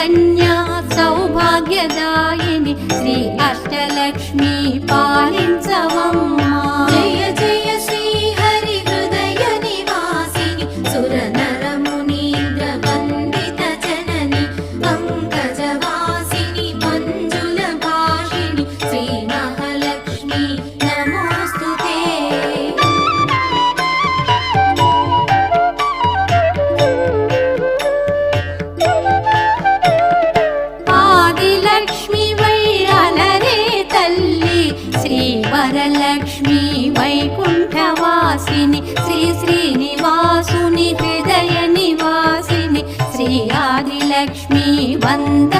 కన్యా సౌభాగ్యదాయిని శ్రీ అష్టలక్ష్మి పాలించవమ్మా. జయ జయ శ్రీ హరి హృదయ నివాసిని సుర నర మునీంద్ర వందిత జనని పంకజవాసిని మంజుల భాషిణి శ్రీ మహాలక్ష్మి నమోస్తుతే. ఆదిలక్ష్మి వైరలరే తల్లి శ్రీ వరలక్ష్మి వైకుంఠవాసిని శ్రీ శ్రీనివాసుని హృదయ నివాసిని శ్రీ ఆదిలక్ష్మి వంద